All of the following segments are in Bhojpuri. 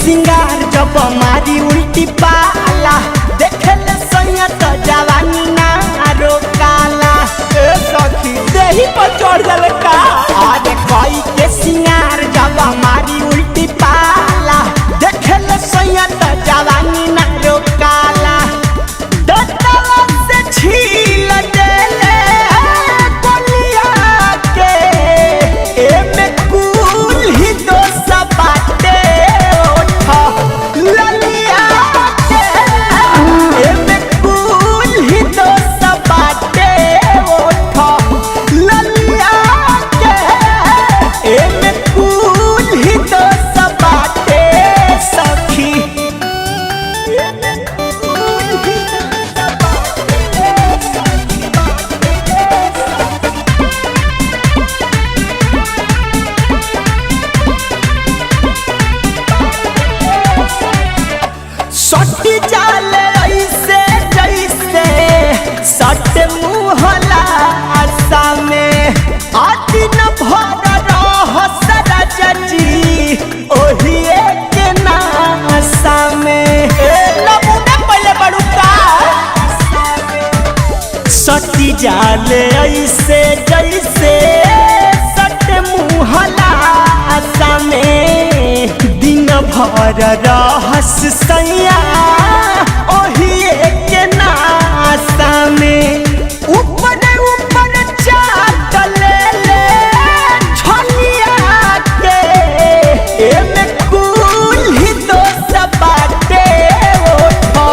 सिंगार जब मारी उल्टी पाला देखेले सैया तो जवानी ना रोकाला। ए सखी देही पर चढ़ जाले का अरे कोई के सिंगार जब मारी उल्टी पाला देखेले सैया तो जवानी ना रोकाला। दतवा से छील देले कोलिया के एमे कुल ही दोस्त बाटे ओठा ललिया के एमे कुल ही दोस्त बाटे ओठा ललिया के एमे कुल ही दोस्त बाटे सखी। सटी जाले ऐसे जैसे सट मुहला आशा में आदि न भर रहस रजजी ओही के नाशा में। नमूने पहले बड़ू का सटी जाले ऐसे जैसे सट मुहला आशा में दिन भर रहस सैया ओही के नाशा में। ऊपर ऊपर चाट ले ले छलिया के एमे कुल ही दोस्त बाटे ओठा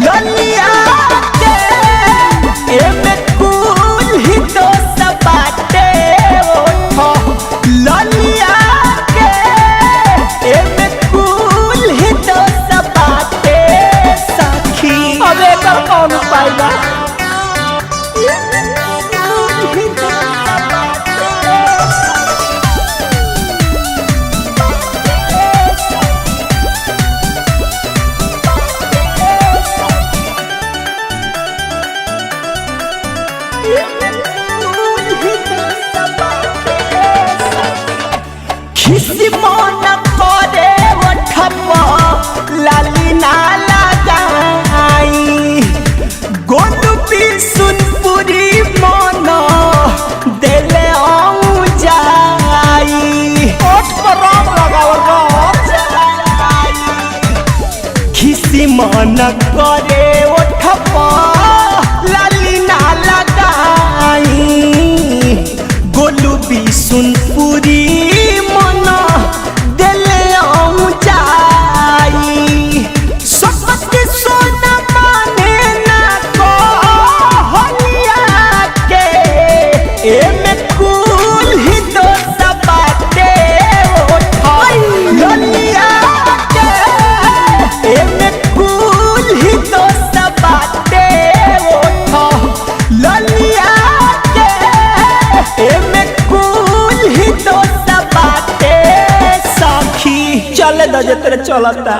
ललिया के एमे कुल ही दोस्त बाटे ओठा ललिया के एमे कुल ही दोस्त बाटे सखी। अबे कर कौन पाएगा खिसी मन करे ओठपा लाली ना लगाई गोलू भी सुनपुरी मन देले आऊं जाई ओठ पर राम लगाओ खिसी मन करे ओठपा लाली ना लगाई गोलू भी सुनपुरी मन देले आऊं जाई। सकत सोना माने ना को हलिया के एमे कुल ही दोस्त बाटे ओठा ललिया के एमे कुल ही दोस्त बाटे ओठा ललिया के एमे कुल ही दोस्त बाटे सखी। चले दजे तेरे चलता।